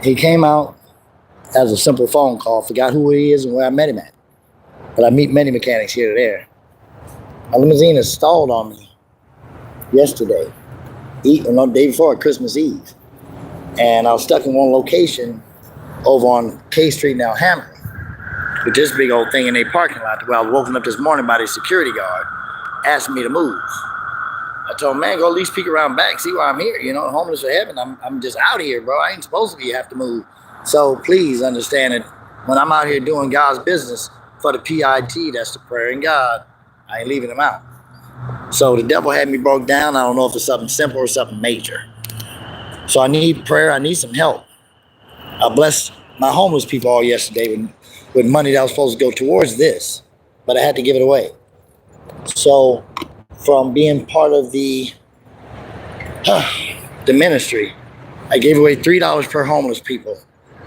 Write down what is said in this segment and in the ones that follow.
He came out as a simple phone call, forgot who he is and where I met him at. But I meet many mechanics here or there. My limousine is stalled on me yesterday, the day before Christmas Eve. And I was stuck in one location over on K Street in Alhambra with this big old thing in a parking lot where I was woken up this morning by the security guard asking me to move. I told him, man, go at least peek around back, see why I'm here. You know, homeless for heaven. I'm just out here, bro. I ain't supposed to be, have to move. So please understand that when I'm out here doing God's business for the P.I.G, that's the prayer in God, I ain't leaving him out. So the devil had me broke down. I don't know if it's something simple or something major. So I need prayer. I need some help. I blessed my homeless people all yesterday with money that was supposed to go towards this, but I had to give it away. So from being part of the ministry, I gave away $3 per homeless people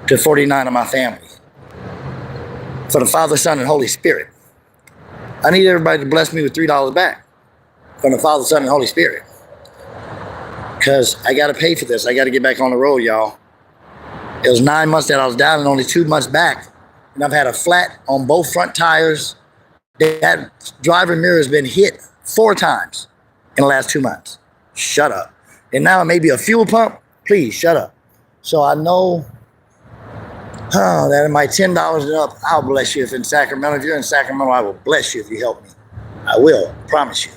to 49 of my family. For the Father, Son, and Holy Spirit. I need everybody to bless me with $3 back from the Father, Son, and Holy Spirit. Because I got to pay for this. I got to get back on the road, y'all. It was 9 months that I was down and only 2 months back. And I've had a flat on both front tires. That driver mirror has been hit 4 times in the last 2 months. Shut up. And now it may be a fuel pump. Please, shut up. So I know that in my $10 and up, I'll bless you. If in Sacramento, if you're in Sacramento, I will bless you if you help me. I will, promise you.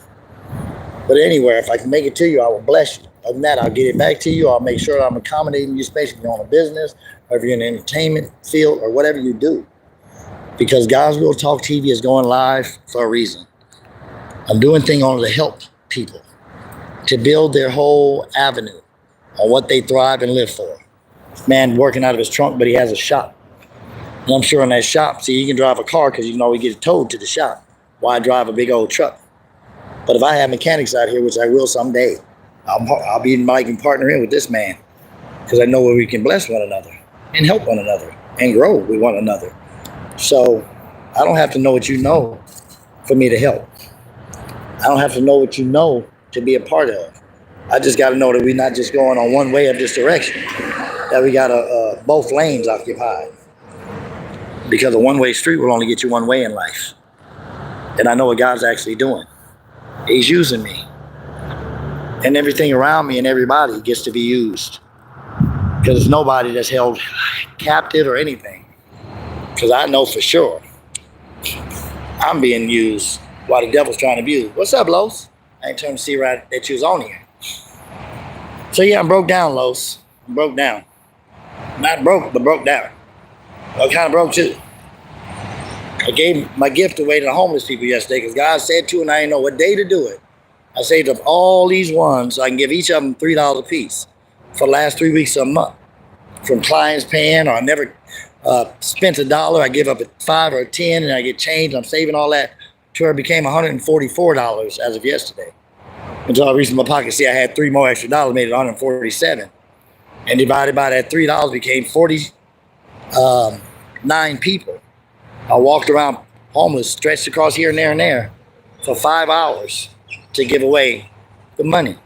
But anywhere, if I can make it to you, I will bless you. Other than that, I'll get it back to you. I'll make sure that I'm accommodating you, especially if you're on a business, or if you're in the entertainment field, or whatever you do. Because God's Real Talk TV is going live for a reason. I'm doing things on to help people, to build their whole avenue on what they thrive and live for. Man working out of his trunk, but he has a shop. And I'm sure in that shop, see, you can drive a car because you can always get it towed to the shop. Why drive a big old truck? But if I have mechanics out here, which I will someday, I'll be making partner in with this man because I know where we can bless one another and help one another and grow with one another. So I don't have to know what you know for me to help. I don't have to know what you know to be a part of. I just got to know that we're not just going on one way of this direction, that we got both lanes occupied. Because a one-way street will only get you one way in life. And I know what God's actually doing. He's using me. And everything around me and everybody gets to be used. Because there's nobody that's held captive or anything. Because I know for sure I'm being used while the devil's trying to abuse. What's up, Los? I ain't trying to see right that you was on here. So yeah, I'm broke down, Los. I'm broke down. Not broke, but broke down. I'm kind of broke too. I gave my gift away to the homeless people yesterday because God said to, and I didn't know what day to do it. I saved up all these ones so I can give each of them $3 a piece for the last 3 weeks of a month. From clients paying, or I never spent $1. I give up at 5 or 10 and I get changed. I'm saving all that to where it became $144 as of yesterday. Until I reached in my pocket, see I had 3 more extra dollars, made it $147. And divided by that $3 became 49 people. I walked around homeless, stretched across here and there for 5 hours to give away the money.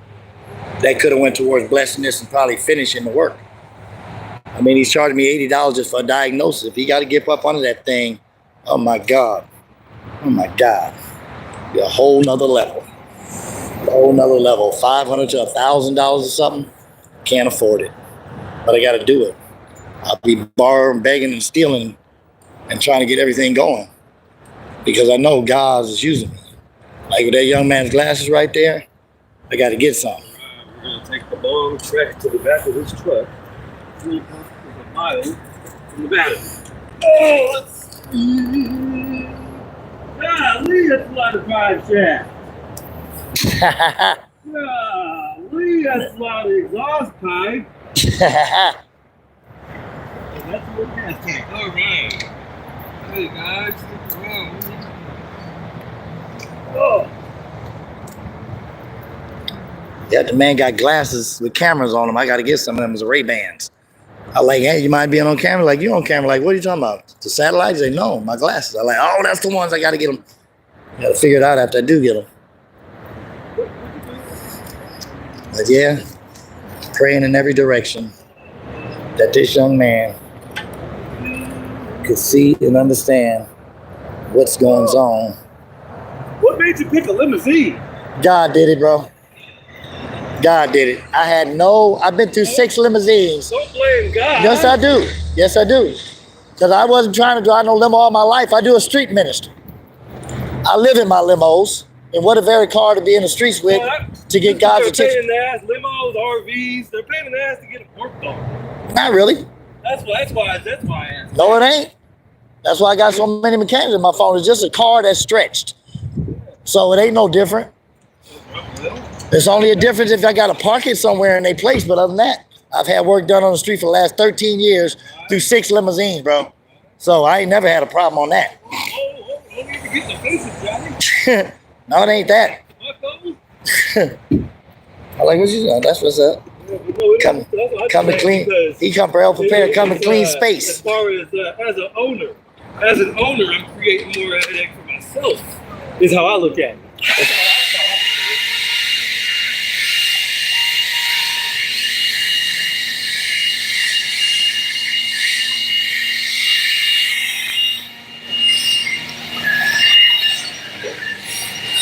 That could have went towards blessing this and probably finishing the work. I mean, he's charging me $80 just for a diagnosis. If he got to get up under that thing, oh my God. Oh my God. Be a whole nother level. A whole nother level. $500 to $1,000 or something. Can't afford it. But I got to do it. I'll be borrowing, begging, and stealing and trying to get everything going. Because I know God is using me. Like with that young man's glasses right there, I got to get some. We're going to take the long trek to the back of this truck. 3 miles from the battery. Oh, let's see. Golly, that's a lot of drive shaft. Golly, that's a lot of exhaust pipe. That's what we're going to take. All right. Hey, guys. Oh. Yeah, the man got glasses with cameras on them. I got to get some of them as Ray-Bans. I like, hey, you mind being on camera? Like, you on camera? Like, what are you talking about? The satellites? They know my glasses. I like, oh, that's the ones I got to get them. I got to figure it out after I do get them. But yeah, praying in every direction. that this young man could see and understand what's going on. What made you pick a limousine? God did it, bro. God did it. I've been through 6 limousines. Don't blame God. Yes, I do. Yes, I do. Because I wasn't trying to drive no limo all my life. I do a street ministry. I live in my limos. And what a very car to be in the streets with to get God's attention. They're paying the ass, limos, RVs, they're paying the ass to get it worked on. Not really. That's why I asked. No, it ain't. That's why I got so many mechanics in my phone. It's just a car that's stretched. So it ain't no different. There's only a difference if I got to park it somewhere in their place. But other than that, I've had work done on the street for the last 13 years through 6 limousines, bro. So I ain't never had a problem on that. No, it ain't that. I'm like, what you doing? That's what's up. Come to clean. He come well prepared. Come to clean space. As far as as an owner, I'm creating more headache for myself. Is how I look at it.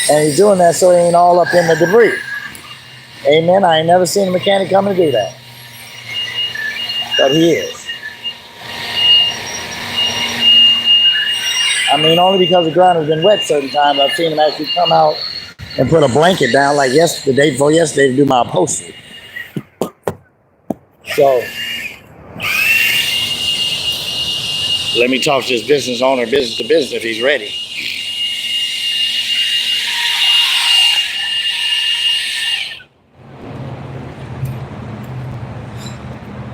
And he's doing that so he ain't all up in the debris. Amen. I ain't never seen a mechanic come and do that. But he is. I mean, only because the ground has been wet certain times, I've seen him actually come out and put a blanket down like the day before yesterday to do my upholstery. So, let me talk to this business owner, business to business, if he's ready.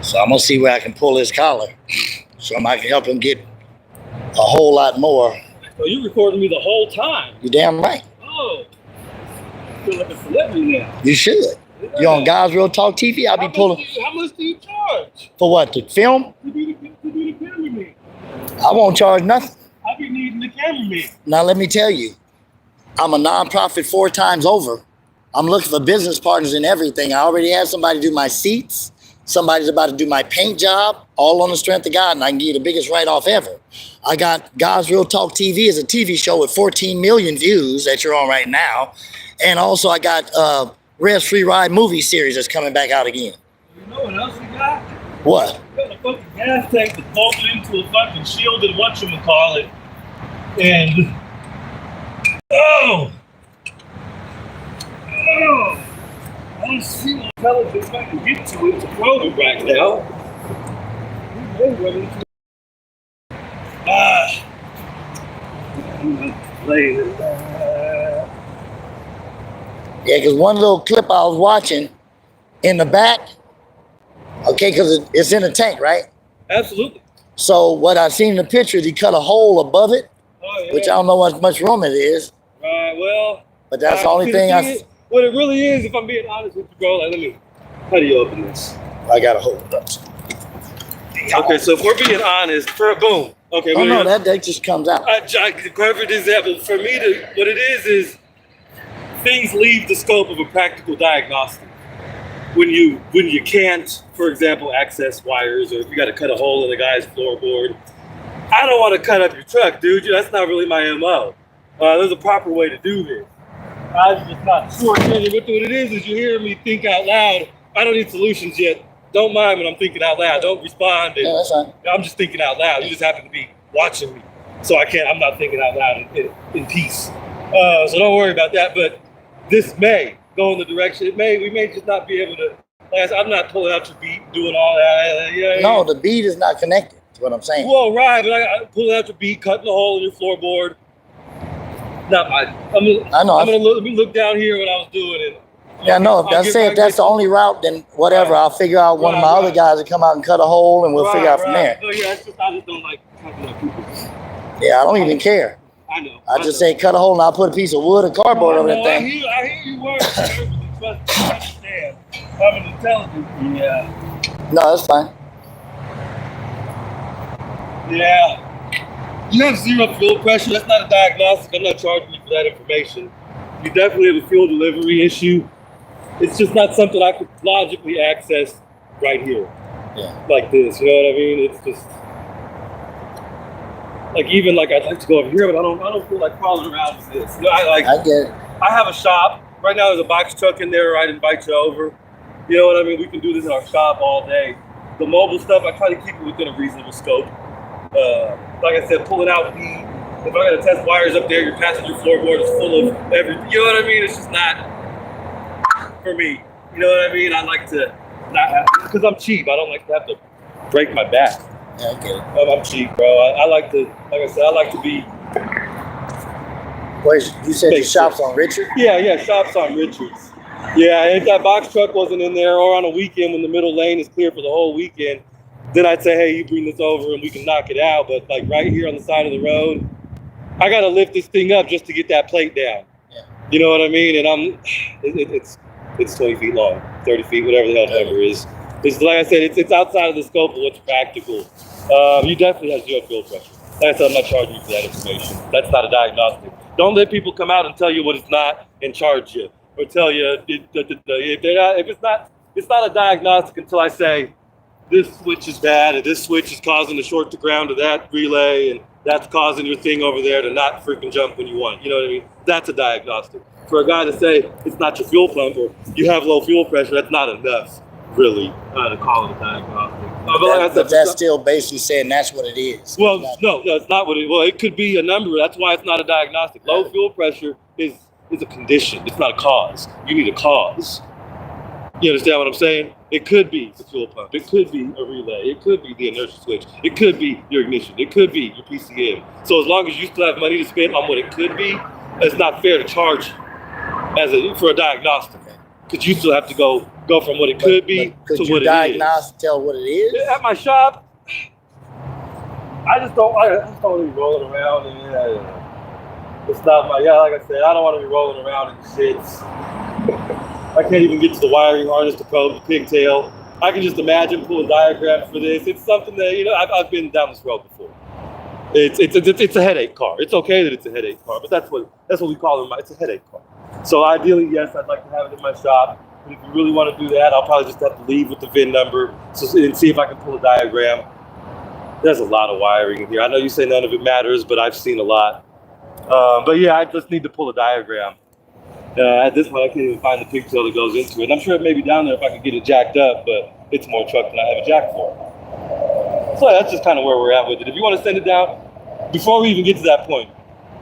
So I'm gonna see where I can pull his collar, so I can help him get a whole lot more. Oh, you recording me the whole time? You damn right. Oh, I feel like a celebrity now. You should. Yeah. You on God's Real Talk TV? I'll be pulling. How much do you charge? For what? To film? To be the cameraman. I won't charge nothing. I be needing the cameraman. Now let me tell you, I'm a nonprofit 4 times over. I'm looking for business partners in everything. I already have somebody do my seats. Somebody's about to do my paint job, all on the strength of God, and I can give you the biggest write-off ever. I got God's Real Talk TV as a TV show with 14 million views that you're on right now. And also I got REV Free Ride movie series that's coming back out again. You know what else you got? What? You got a fucking gas tank that's bolted into a fucking shielded whatchamacallit. And... Oh! I don't see what fellas is trying to get to it to throw it right now. Yeah, because one little clip I was watching in the back, okay, because it's in a tank, right? Absolutely. So what I seen in the picture is he cut a hole above it, which I don't know how much room it is. Right, well. But that's the only thing what it really is, if I'm being honest with you, bro, like, how do you open this? I got to hold it up. Okay, so if we're being honest, boom. Okay. Oh, no, that just comes out. Perfect example. For me, what it is things leave the scope of a practical diagnostic. When you can't, for example, access wires, or if you got to cut a hole in the guy's floorboard, I don't want to cut up your truck, dude. That's not really my MO. There's a proper way to do this. I'm just not sure. What it is you hear me think out loud. I don't need solutions yet. Don't mind when I'm thinking out loud. Don't respond. Yeah, that's fine. I'm just thinking out loud. You just happen to be watching me. So I'm not thinking out loud in peace. So don't worry about that. But this may go in the direction. We may just not be able to. I'm not pulling out your beat, doing all that. No, the beat is not connected. That's what I'm saying. Well, right, but I pulling out your beat, cutting a hole in your floorboard. Not my. I know. Let me look down here what I was doing. Yeah, no. If that's the only route, then whatever. Right. I'll figure out one of my other guys to come out and cut a hole, and we'll figure out from there. No, yeah, I just don't like cutting up people. Yeah, I don't even care. I know. I just say cut a hole, and I'll put a piece of wood or cardboard over that thing. I hear you work. I understand. I'm an intelligent. Yeah. No, that's fine. Yeah. You have zero fuel pressure. That's not a diagnostic. I'm not charging you for that information. You definitely have a fuel delivery issue. It's just not something I could logically access right here. like this. You know what I mean? It's just like even like I'd like to go over here, but I don't feel like crawling around with this. You know, I get it. I have a shop right now. There's a box truck in there. I'd invite you over. You know what I mean? We can do this in our shop all day. The mobile stuff, I try to keep it within a reasonable scope. Like I said, pulling out weed. If I got to test wires up there, your passenger floorboard is full of everything. You know what I mean? It's just not for me. You know what I mean? I like to not because I'm cheap. I don't like to have to break my back. Yeah, I get it. I'm cheap, bro. I like to, like I said, I like to be. Where's you said your shop's on Richard? Yeah, shop's on Richards. Yeah, if that box truck wasn't in there, or on a weekend when the middle lane is clear for the whole weekend, then I'd say, hey, you bring this over and we can knock it out. But like right here on the side of the road, I gotta lift this thing up just to get that plate down. Yeah. You know what I mean? And it's 20 feet long, 30 feet, whatever the hell the number is. It's like I said, it's outside of the scope of what's practical. You definitely have zero fuel pressure. Like I said, I'm not charging you for that information. That's not a diagnostic. Don't let people come out and tell you what it's not and charge you, or tell you it's not a diagnostic until I say this switch is bad and this switch is causing the short to ground to that relay and that's causing your thing over there to not freaking jump when you want. You know what I mean? That's a diagnostic. For a guy to say it's not your fuel pump or you have low fuel pressure, that's not enough, really, to call it a diagnostic. But that's still basically saying that's what it is. Well, no, it's not what it. Well, it could be a number. That's why it's not a diagnostic. Low fuel pressure is a condition. It's not a cause. You need a cause. You understand what I'm saying? It could be the fuel pump. It could be a relay. It could be the inertia switch. It could be your ignition. It could be your PCM. So as long as you still have money to spend on what it could be, it's not fair to charge for a diagnostic. Because you still have to go from what it could be to what it is. Could you diagnose and tell what it is? At my shop, I just don't want to be rolling around and it's not my, like I said, I don't want to be rolling around in shits. I can't even get to the wiring harness to probe the pigtail. I can just imagine pulling diagrams for this. It's something that, you know, I've been down this road before. It's a headache car. It's okay that it's a headache car, but that's what we call them. It's a headache car. So ideally, yes, I'd like to have it in my shop. But if you really want to do that, I'll probably just have to leave with the VIN number and see if I can pull a diagram. There's a lot of wiring in here. I know you say none of it matters, but I've seen a lot. But yeah, I just need to pull a diagram. At this point, I can't even find the pigtail that goes into it. And I'm sure it may be down there if I could get it jacked up, but it's more truck than I have a jack for. So that's just kind of where we're at with it. If you want to send it down, before we even get to that point,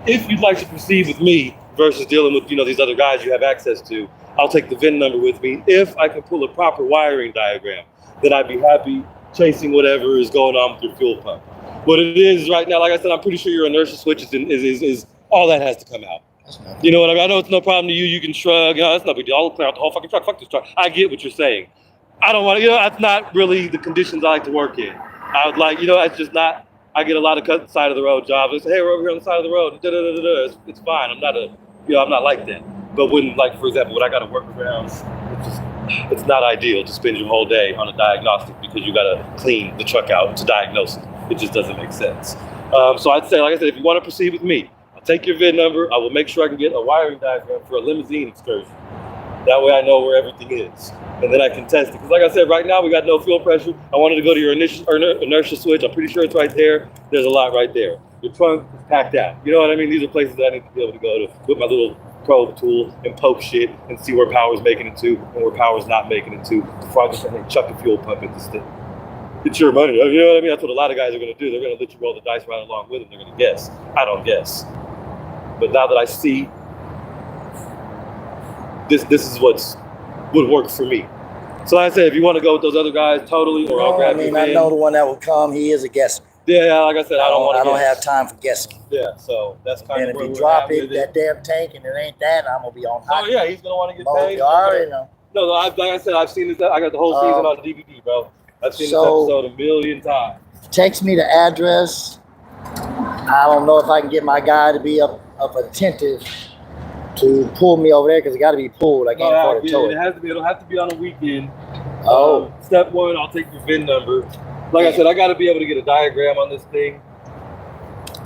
if you'd like to proceed with me versus dealing with, you know, these other guys you have access to, I'll take the VIN number with me. If I can pull a proper wiring diagram, then I'd be happy chasing whatever is going on with your fuel pump. What it is right now, like I said, I'm pretty sure your inertia switch is all that has to come out. You know what I mean? I know it's no problem to you. You can shrug. You know, that's no big deal. I'll clear out the whole fucking truck. Fuck this truck. I get what you're saying. I don't want to, you know, that's not really the conditions I like to work in. I would like, you know, it's just not, I get a lot of side of the road jobs. They say, hey, we're over here on the side of the road. It's fine. I'm not like that. But when, like, for example, when I got to work around, it's not ideal to spend your whole day on a diagnostic because you got to clean the truck out to diagnose it. It just doesn't make sense. So I'd say, like I said, if you want to proceed with me, I'll take your VIN number. I will make sure I can get a wiring diagram for a limousine excursion. That way I know where everything is. And then I can test it. Because like I said, right now we got no fuel pressure. I wanted to go to your inertia switch. I'm pretty sure it's right there. There's a lot right there. Your trunk is packed out. You know what I mean? These are places that I need to be able to go to with my little probe tool and poke shit and see where power's making it to and where power's not making it to before I just chuck a fuel pump at this thing. It's your money. You know what I mean? That's what a lot of guys are going to do. They're going to let you roll the dice right along with them. They're going to guess. I don't guess. But now that I see, this is would work for me. So like I said, if you want to go with those other guys, totally, or I'll grab you. I know the one that will come. He is a guesser. Yeah, like I said, I don't have time for guessing. Yeah, so that's kind of where if you drop it, that damn tank, and it ain't that, I'm gonna be on high. Oh yeah, he's gonna want to get paid. You already know. No, like I said, I've seen this. I got the whole season on DVD, bro. I've seen this episode a million times. Text me the address. I don't know if I can get my guy to be up attentive to pull me over there because it got to be pulled. I can't afford to tow it. It'll have to be on a weekend. Oh. Step one, I'll take your VIN number. Like I said, I got to be able to get a diagram on this thing.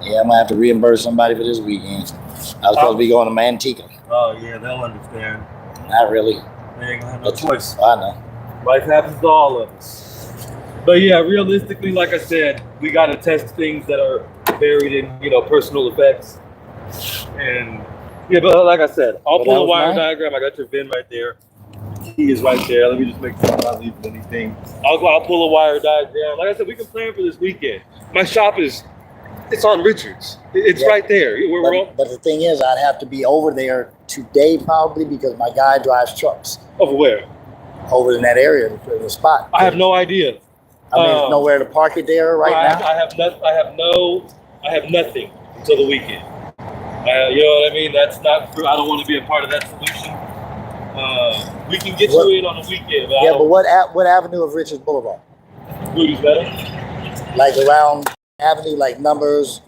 Yeah, I'm gonna have to reimburse somebody for this weekend. I was supposed to be going to Manteca. Oh yeah, they'll understand. Not really. They ain't gonna have no choice. I know. Life happens to all of us. But yeah, realistically, like I said, we got to test things that are buried in, personal effects. And yeah, but like I said, I'll But pull that a was wire mine. diagram. I got your VIN right there. Key is right there. Let me just make sure I'm not leaving anything. I'll pull a wire diagram. Like I said, we can plan for this weekend. My shop it's on Richards. It's Yeah. right there. But the thing is, I'd have to be over there today probably because my guy drives trucks Over where? over in that area, the spot. I have no idea. I mean, there's nowhere to park it there right now. I have nothing until the weekend. You know what I mean? That's not true. I don't want to be a part of that solution. We can get you in on the weekend. But what avenue of Richards Boulevard? Rudy's better. Like around Avenue, like numbers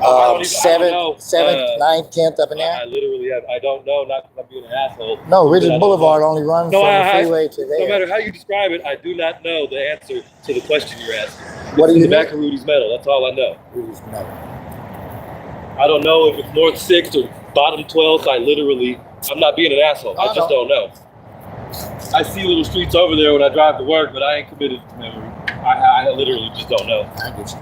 7th, 9th, 10th up in there? I literally I don't know, not because I'm being an asshole. No, Richards Boulevard only runs from the freeway to there. No matter how you describe it, I do not know the answer to the question you're asking. What do you in the back of Rudy's Metal, that's all I know. Rudy's Metal. I don't know if it's North 6th or bottom 12th. I'm not being an asshole. I just don't know. I see little streets over there when I drive to work, but I ain't committed to memory. I literally just don't know. I get you.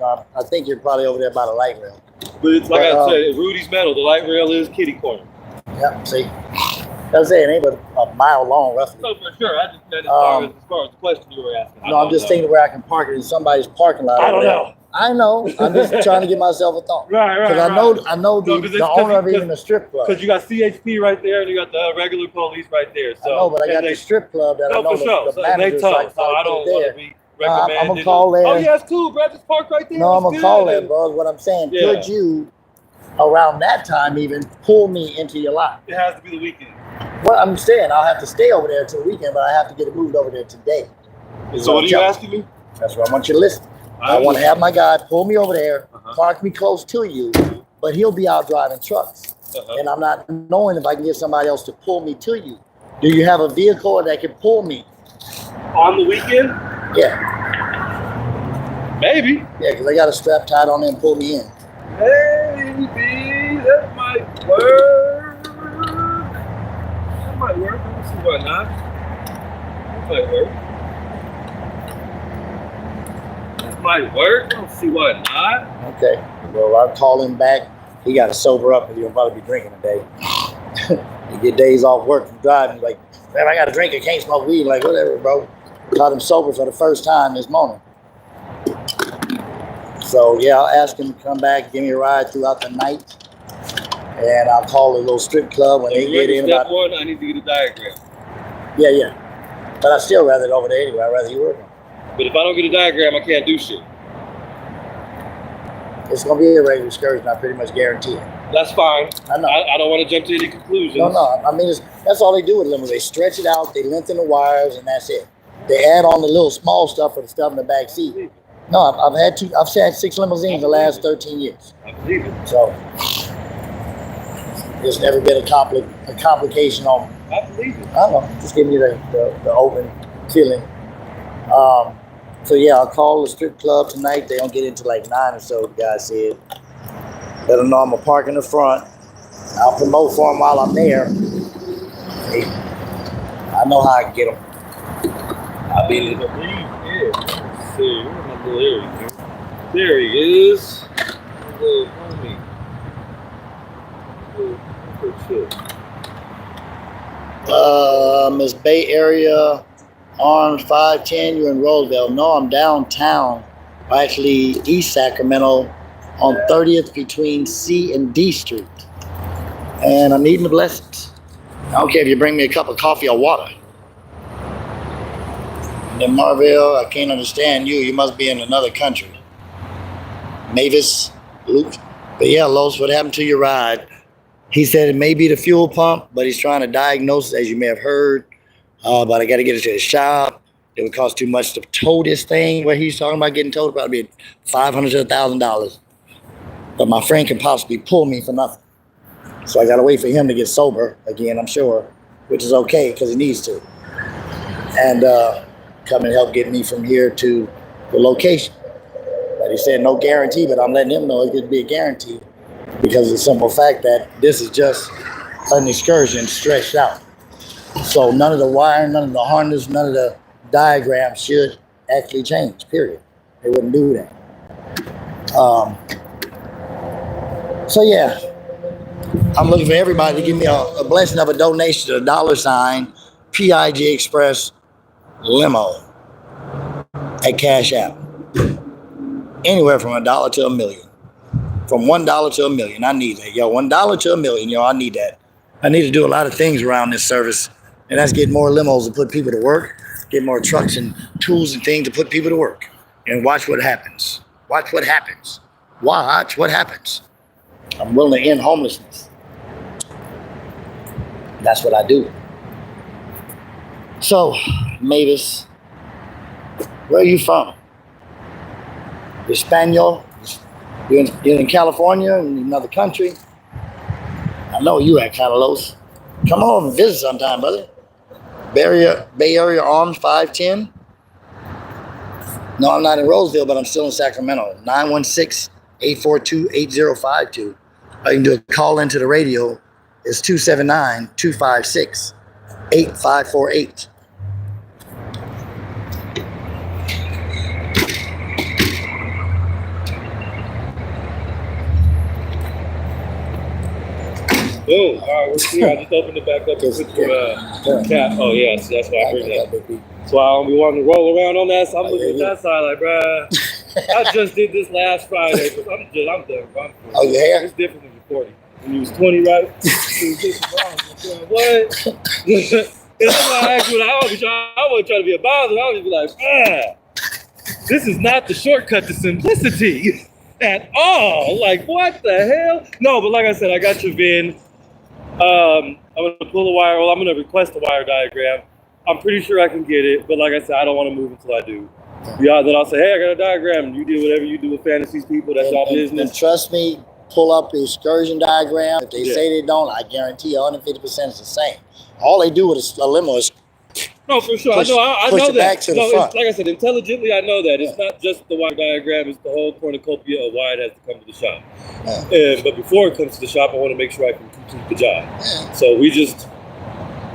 I think you're probably over there by the light rail. But it's like I said, Rudy's Metal. The light rail is kitty corner. Yep, see? That's it. It ain't but a mile long, roughly. No, for sure. I just meant as far as the question you were asking. No, I'm just thinking where I can park it in somebody's parking lot. I don't know. I know. I'm just trying to give myself a thought. Right. Because I know the owner of even the strip club. Because you got CHP right there and you got the regular police right there. So I know, but I got the strip club that I know the manager's like, so I don't want to be recommending. I'm going to call there. Oh, yeah, it's cool, bro. Just park right there. No, I'm going to call there, bro. Is what I'm saying. Yeah. Could you, around that time even, pull me into your lot? It has to be the weekend. Well, I'm saying I'll have to stay over there till the weekend, but I have to get it moved over there today. So what are you asking me? That's what I want you to listen. I want to have my guy pull me over there, park me close to you, but he'll be out driving trucks. And I'm not knowing if I can get somebody else to pull me to you. Do you have a vehicle that can pull me? On the weekend? Yeah. Maybe. Yeah, because I got a strap tied on there and pull me in. Maybe. That might work. That might work. Let me see why not. That might work. Might work. I don't see why not. Okay. Well, I'll call him back. He got to sober up, because he'll probably be drinking today. He get days off work from driving. Like, man, I got to drink. I can't smoke weed. Like, whatever, bro. Got him sober for the first time this morning. So yeah, I'll ask him to come back, give me a ride throughout the night, and I'll call the little strip club when they get in. Step one, I need to get a diagram. Yeah. But I still rather it over there anyway. I'd rather you work on it. But if I don't get a diagram, I can't do shit. It's going to be a regular excursion, I pretty much guarantee it. That's fine. I know. I don't want to jump to any conclusions. No. I mean, that's all they do with limos. They stretch it out, they lengthen the wires, and that's it. They add on the little small stuff for the stuff in the back seat. No, I've had 6 limousines the last 13 years. I believe it. So there's never been a complication on. I believe it. I don't know. Just giving you the open feeling. So yeah, I'll call the strip club tonight. They don't get into like 9 or so, the guy said. Let them know I'm gonna park in the front. I'll promote for them while I'm there. Hey, I know how I can get them. I believe it. Let's see. Where's my little area? There he is. Little homie. Miss Bay Area, Orange 510, you're in Roosevelt. No, I'm downtown, actually East Sacramento on 30th between C and D Street. And I'm needing the blessings. I don't care if you bring me a cup of coffee or water. And then Marvell, I can't understand you. You must be in another country. Mavis, Luke. But yeah, Los, what happened to your ride? He said it may be the fuel pump, but he's trying to diagnose it, as you may have heard. But I got to get it to his shop. It would cost too much to tow this thing. Where he's talking about getting towed, probably $500 to $1,000. But my friend can possibly pull me for nothing. So I got to wait for him to get sober again, I'm sure, which is okay because he needs to. And come and help get me from here to the location. But he said no guarantee, but I'm letting him know it could be a guarantee because of the simple fact that this is just an excursion stretched out. So none of the wiring, none of the harness, none of the diagram should actually change, period. They wouldn't do that. So yeah, I'm looking for everybody to give me a blessing of a donation to the $P.I.G Express limo at Cash App. Anywhere from $1 to $1 million. From $1 to $1 million. I need that. Yo, $1 to $1 million, yo, I need that. I need to do a lot of things around this service. And that's get more limos to put people to work, get more trucks and tools and things to put people to work. And watch what happens. Watch what happens. Watch what happens. I'm willing to end homelessness. That's what I do. So, Mavis, where are you from? You're Spaniel? You're in California, in another country? I know you at Catalos. Come on and visit sometime, brother. Bay Area Arms 510. No, I'm not in Roseville, but I'm still in Sacramento. 916-842-8052. Or you can do a call into the radio. It's 279-256-8548. Boom. All right, we're clear. I just opened it back up and put your cap. Oh, yes, that's why I heard that. That's why I don't be wanting to roll around on that. So I'm looking at that side like, bruh, I just did this last Friday, but I'm done. Oh, your hair? It's different when you're 40. When you was 20, right? What? And that's why I asked you, I wasn't trying to be a bother. I would be like, this is not the shortcut to simplicity at all. Like, what the hell? No, but like I said, I got your VIN. I'm going to pull the wire. Well, I'm going to request a wire diagram. I'm pretty sure I can get it, but like I said, I don't want to move until I do. Yeah, then I'll say, hey, I got a diagram. You do whatever you do with fantasies, people. That's our business. And trust me, pull up the excursion diagram. If they say they don't, I guarantee 150% is the same. All they do with a limo is no, for sure. I know that. Back to the front. Like I said, intelligently, I know that. It's not just the wire diagram. It's the whole cornucopia of why it has to come to the shop. But before it comes to the shop, I want to make sure I can complete the job. So we just...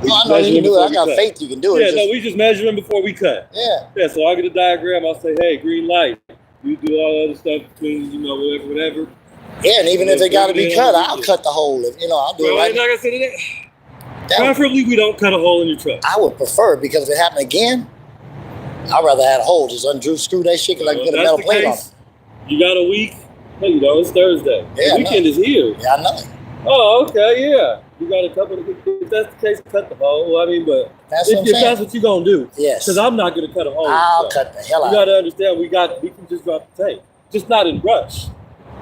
I know you can do it. I got faith you can do it. Yeah, we just measure them before we cut. Yeah, so I'll get a diagram. I'll say, hey, green light. You do all the other stuff between, whatever. Yeah, and even if they got to be cut, I'll cut the hole. I'll do it right. Like I said, preferably we don't cut a hole in your truck. I would prefer, because if it happened again, I'd rather have a hole. Just screw that shit like put a metal plate on it. You got a week? No, you don't. It's Thursday. Yeah, the weekend is here. Yeah, I know. Oh, okay, yeah. You got a couple of, if that's the case, cut the hole. I mean, but that's if that's what you're going to do. Yes. Because I'm not going to cut a hole. I'll cut the hell out. You got to understand, we can just drop the tape. Just not in rush.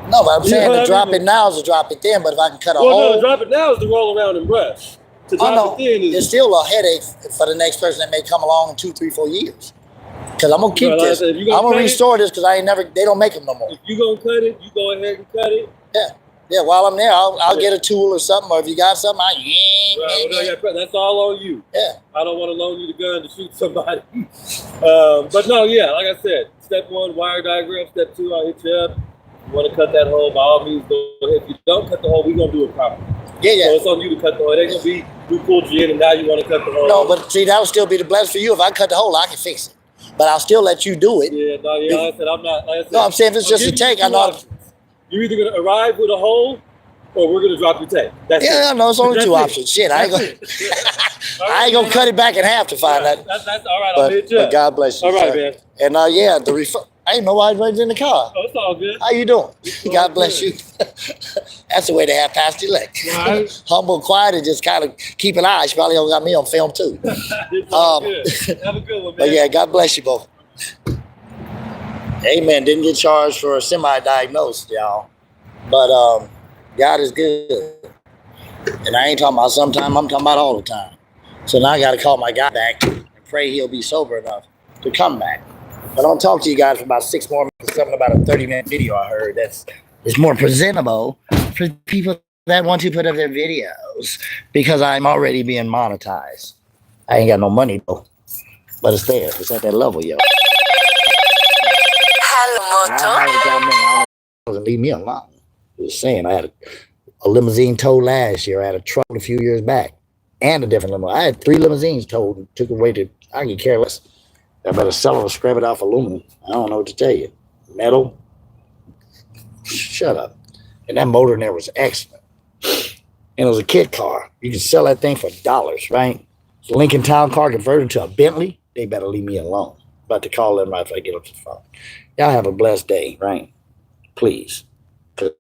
No, but I'm saying to drop it now is to drop it then, but if I can cut a hole. No, drop it now is to roll around and brush. To drop it then is... It's still a headache for the next person that may come along in 2, 3, 4 years. Because I'm going to keep this. I'm going to restore this because they don't make them no more. If you're going to cut it, you go ahead and cut it. Yeah. Yeah, while I'm there, I'll get a tool or something, or if you got something, that's all on you. Yeah. I don't want to loan you the gun to shoot somebody. But no, yeah, like I said, step 1, wire diagram. Step 2, I'll hit you up. You want to cut that hole, by all means, go ahead. If you don't cut the hole, we're going to do it properly. Yeah. So it's on you to cut the hole. It ain't going to be, we pulled you in and now you want to cut the hole. No, but see, that would still be the blessing for you. If I cut the hole, I can fix it. But I'll still let you do it. Yeah, like I said, I'm not. Like I said, no, I'm saying if it's just a take, I know. You're either going to arrive with a hole or we're going to drop your tape. That's it. No, it's only 2 options. Shit, I ain't going to cut it back in half to find that. That's all right. I'll hit you up. But God bless you. All right, man. And I didn't know why I was in the car. Oh, it's all good. How you doing? God bless you. That's the way to have Pastor Elect. Right. Humble, quiet, and just kind of keep an eye. She probably got me on film too. Good. Have a good one, man. But yeah, God bless you both. Amen. Didn't get charged for a semi-diagnosed, y'all. But God is good. And I ain't talking about sometime, I'm talking about all the time. So now I got to call my guy back and pray he'll be sober enough to come back. But I'll talk to you guys for about 6 more minutes. Something about a 30-minute video I heard it's more presentable for people that want to put up their videos because I'm already being monetized. I ain't got no money though, but it's there. It's at that level, yo. Hello, doesn't leave me alone. Just saying, I had a limousine towed last year. I had a truck a few years back, and a different limo. I had 3 limousines towed and took away to. I could care less. I better sell it or scrap it off aluminum. I don't know what to tell you. Metal. Shut up. And that motor in there was excellent. And it was a kit car. You can sell that thing for dollars, right? Lincoln Town car converted to a Bentley. They better leave me alone. About to call them right after I get off the phone. Y'all have a blessed day, right? Please. Because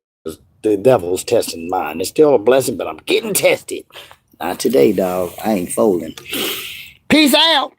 the devil's testing mine. It's still a blessing, but I'm getting tested. Not today, dog. I ain't folding. Peace out.